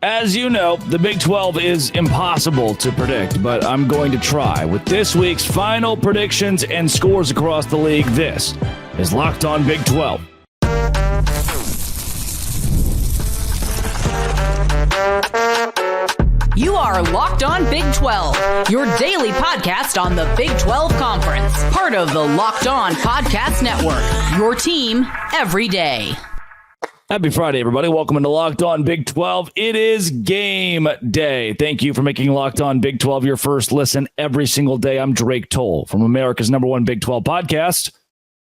As you know, the Big 12 is impossible to predict, but I'm going to try. With this week's final predictions and scores across the league, this is Locked On Big 12. You are Locked On Big 12, your daily podcast on the Big 12 Conference, part of the Locked On Podcast Network, your team every day. Happy Friday, everybody. Welcome into Locked On Big 12. It is game day. Thank you for making Locked On Big 12 your first listen every single day. I'm Drake Toll from America's #1 Big 12 podcast,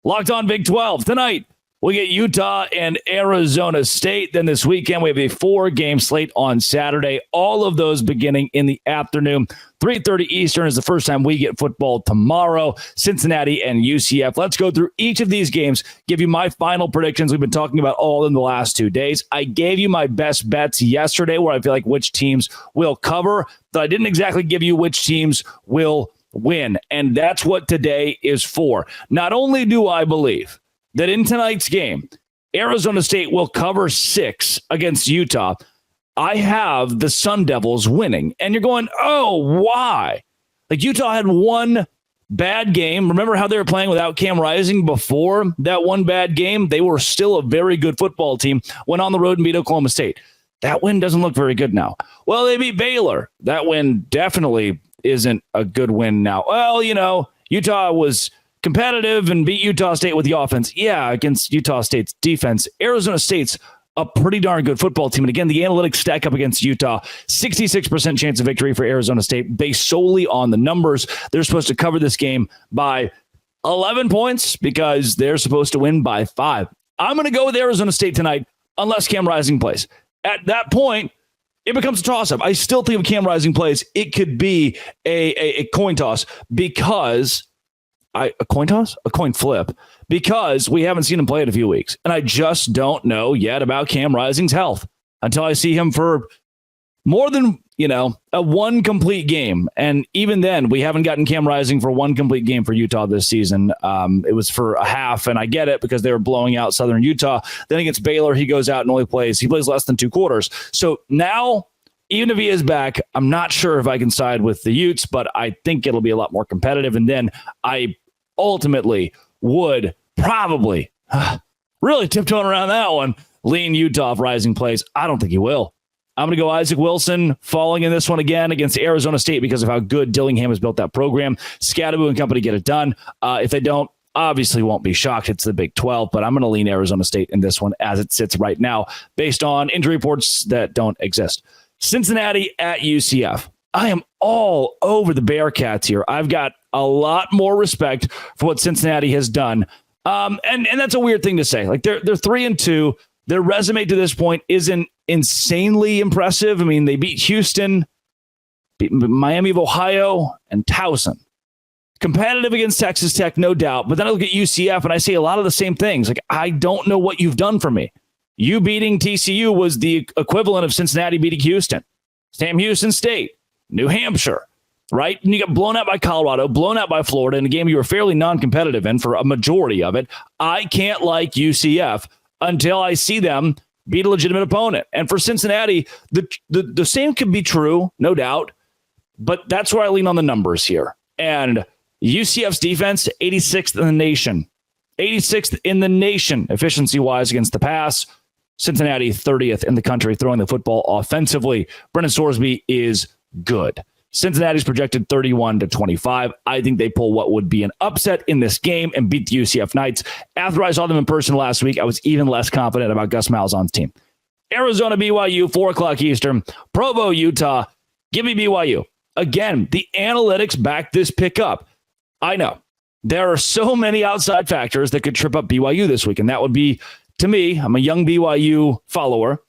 Locked On Big 12. Tonight, we get Utah and Arizona State. Then this weekend, we have a 4-game slate on Saturday. All of those beginning in the afternoon. 3:30 Eastern is the first time we get football tomorrow. Cincinnati and UCF. Let's go through each of these games, give you my final predictions. We've been talking about all in the last 2 days. I gave you my best bets yesterday where I feel like which teams will cover, but I didn't exactly give you which teams will win. And that's what today is for. Not only do I believe that in tonight's game, Arizona State will cover 6 against Utah, I have the Sun Devils winning. And you're going, oh, why? Like, Utah had one bad game. Remember how they were playing without Cam Rising before that one bad game? They were still a very good football team, went on the road and beat Oklahoma State. That win doesn't look very good now. Well, they beat Baylor. That win definitely isn't a good win now. Well, you know, Utah was competitive and beat Utah State with the offense. Yeah, against Utah State's defense. Arizona State's a pretty darn good football team. And again, the analytics stack up against Utah. 66% chance of victory for Arizona State based solely on the numbers. They're supposed to cover this game by 11 points because they're supposed to win by 5. I'm going to go with Arizona State tonight unless Cam Rising plays. At that point, it becomes a toss-up. I still think if Cam Rising plays, it could be a coin toss because... a coin flip, because we haven't seen him play in a few weeks. And I just don't know yet about Cam Rising's health until I see him for more than, a one complete game. And even then, we haven't gotten Cam Rising for one complete game for Utah this season. It was for a half, and I get it because they were blowing out Southern Utah. Then against Baylor, he goes out and only plays less than 2 quarters. So now, even if he is back, I'm not sure if I can side with the Utes, but I think it'll be a lot more competitive. And then I ultimately would probably really tiptoeing around that one, lean Utah if Rising plays. I don't think he will. I'm going to go Isaac Wilson falling in this one again against Arizona State because of how good Dillingham has built that program. Scadaboo and company get it done. If they don't, obviously won't be shocked. It's the Big 12, but I'm going to lean Arizona State in this one as it sits right now based on injury reports that don't exist. Cincinnati at UCF. I am all over the Bearcats here. I've got a lot more respect for what Cincinnati has done. And that's a weird thing to say. Like they're 3-2. Their resume to this point isn't insanely impressive. I mean, they beat Houston, beat Miami of Ohio, and Towson. Competitive against Texas Tech, no doubt. But then I look at UCF and I say a lot of the same things. Like, I don't know what you've done for me. You beating TCU was the equivalent of Cincinnati beating Houston. Sam Houston State, New Hampshire, right? And you got blown out by Colorado, blown out by Florida in a game you were fairly non-competitive in for a majority of it. I can't like UCF until I see them beat a legitimate opponent. And for Cincinnati, the same could be true, no doubt. But that's where I lean on the numbers here. And UCF's defense, 86th in the nation. 86th in the nation, efficiency-wise against the pass. Cincinnati, 30th in the country, throwing the football offensively. Brennan Sorsby is good. Cincinnati's projected 31-25. I think they pull what would be an upset in this game and beat the UCF Knights. After I saw them in person last week, I was even less confident about Gus Malzahn's team. Arizona, BYU, 4 o'clock Eastern. Provo, Utah. Give me BYU. Again, the analytics back this pick up. I know. There are so many outside factors that could trip up BYU this week, and that would be, to me, I'm a young BYU follower,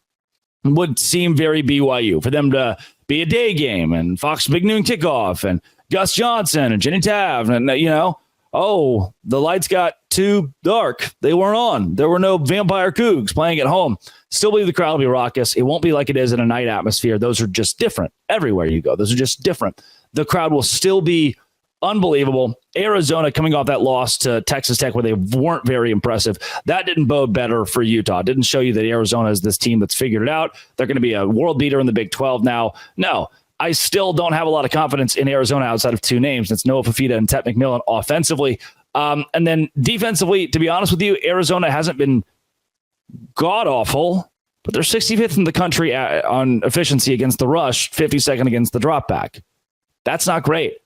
would seem very BYU for them to be a day game and Fox Big Noon Kickoff and Gus Johnson and Jenny Tav and, the lights got too dark. They weren't on. There were no vampire cougs playing at home. Still believe the crowd will be raucous. It won't be like it is in a night atmosphere. Those are just different everywhere you go. Those are just different. The crowd will still be Unbelievable. Arizona coming off that loss to Texas Tech where they weren't very impressive. That didn't bode better for Utah. It didn't show you that Arizona is this team that's figured it out. They're going to be a world beater in the Big 12 now. No, I still don't have a lot of confidence in Arizona outside of two names. It's Noah Fafita and Tet McMillan offensively. And then defensively, to be honest with you, Arizona hasn't been god-awful, but they're 65th in the country on efficiency against the rush, 52nd against the drop back. That's not great.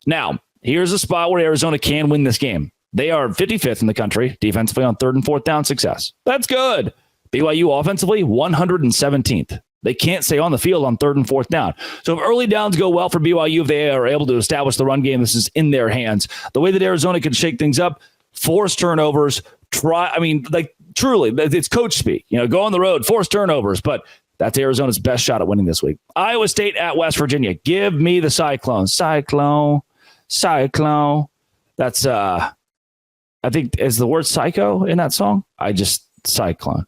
Now, here's a spot where Arizona can win this game. They are 55th in the country defensively on 3rd and 4th down success. That's good. BYU offensively, 117th. They can't stay on the field on 3rd and 4th down. So if early downs go well for BYU, if they are able to establish the run game, this is in their hands. The way that Arizona can shake things up, force turnovers, truly, it's coach speak. Go on the road, force turnovers, but that's Arizona's best shot at winning this week. Iowa State at West Virginia. Give me the Cyclones. Cyclone. That's, I think, is the word psycho in that song? Cyclone.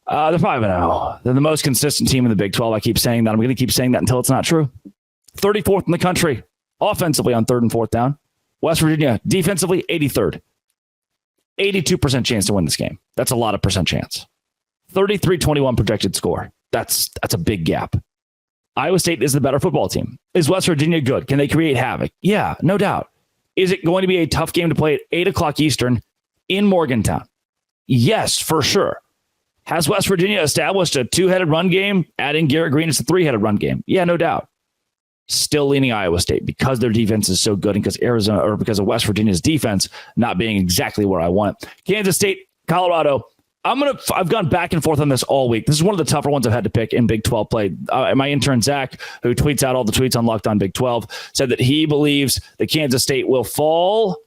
They're 5-0. They're the most consistent team in the Big 12. I keep saying that. I'm going to keep saying that until it's not true. 34th in the country offensively on 3rd and 4th down. West Virginia defensively, 83rd. 82% chance to win this game. That's a lot of percent chance. 33-21 projected score. That's a big gap. Iowa State is the better football team. Is West Virginia good? Can they create havoc? Yeah, no doubt. Is it going to be a tough game to play at 8 o'clock Eastern in Morgantown? Yes, for sure. Has West Virginia established a 2-headed run game? Adding Garrett Green, it's a 3-headed run game. Yeah, no doubt. Still leaning Iowa State because their defense is so good and because of West Virginia's defense not being exactly where I want it. Kansas State, Colorado. I've gone back and forth on this all week. This is one of the tougher ones I've had to pick in Big 12 play. My intern, Zach, who tweets out all the tweets on Locked On Big 12, said that he believes that Kansas State will fall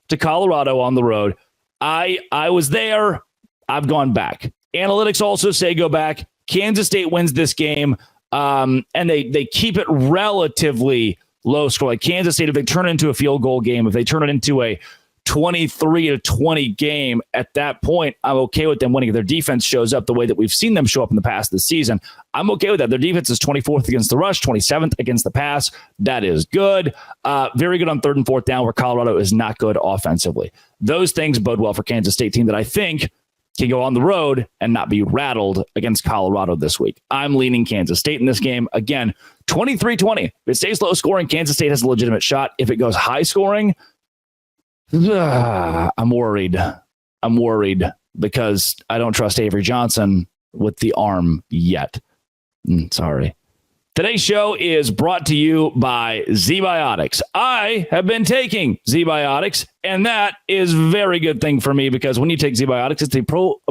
to Colorado on the road. I was there. I've gone back. Analytics also say go back. Kansas State wins this game, and they keep it relatively low score. Like Kansas State, if they turn it into a field goal game, if they turn it into a 23-20 game, at that point, I'm okay with them winning. If their defense shows up the way that we've seen them show up in the past this season, I'm okay with that. Their defense is 24th against the rush, 27th against the pass. That is good. Very good on 3rd and 4th down, where Colorado is not good offensively. Those things bode well for Kansas State team that I think can go on the road and not be rattled against Colorado this week. I'm leaning Kansas State in this game. Again, 23-20. If it stays low scoring, Kansas State has a legitimate shot. If it goes high scoring, I'm worried because I don't trust Avery Johnson with the arm yet. Sorry. Today's show is brought to you by Z-Biotics. I have been taking Z-Biotics, and that is a very good thing for me because when you take Z-Biotics, it's a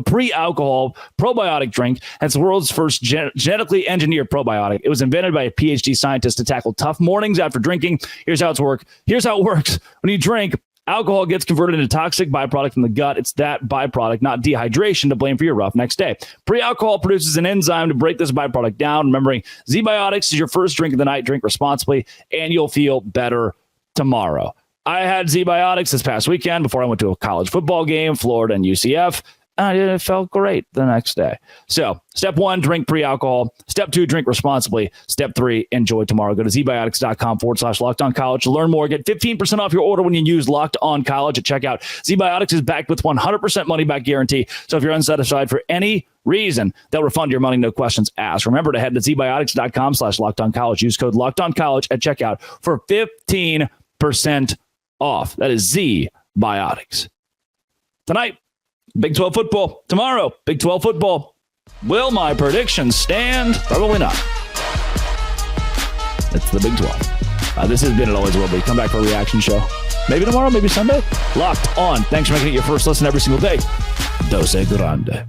pre-alcohol probiotic drink. And it's the world's first genetically engineered probiotic. It was invented by a PhD scientist to tackle tough mornings after drinking. Here's how it works. When you drink, alcohol gets converted into toxic byproduct in the gut. It's that byproduct, not dehydration, to blame for your rough next day. Pre-alcohol produces an enzyme to break this byproduct down. Remembering, Z-Biotics is your first drink of the night. Drink responsibly, and you'll feel better tomorrow. I had Z-Biotics this past weekend before I went to a college football game, Florida and UCF. And it felt great the next day. So, step 1, drink pre-alcohol. Step 2, drink responsibly. Step 3, enjoy tomorrow. Go to zbiotics.com/LockedOnCollege to learn more. Get 15% off your order when you use Locked On College at checkout. Z-Biotics is backed with 100% money-back guarantee. So, if you're unsatisfied for any reason, they'll refund your money, no questions asked. Remember to head to zbiotics.com/LockedOnCollege. Use code LockedOnCollege at checkout for 15% off. That is Z-Biotics. Tonight, Big 12 football. Tomorrow, Big 12 football. Will my predictions stand? Probably not. It's the Big 12. This has been It Always Will Be. Come back for a reaction show. Maybe tomorrow, maybe Sunday. Locked On. Thanks for making it your first listen every single day. Dose grande.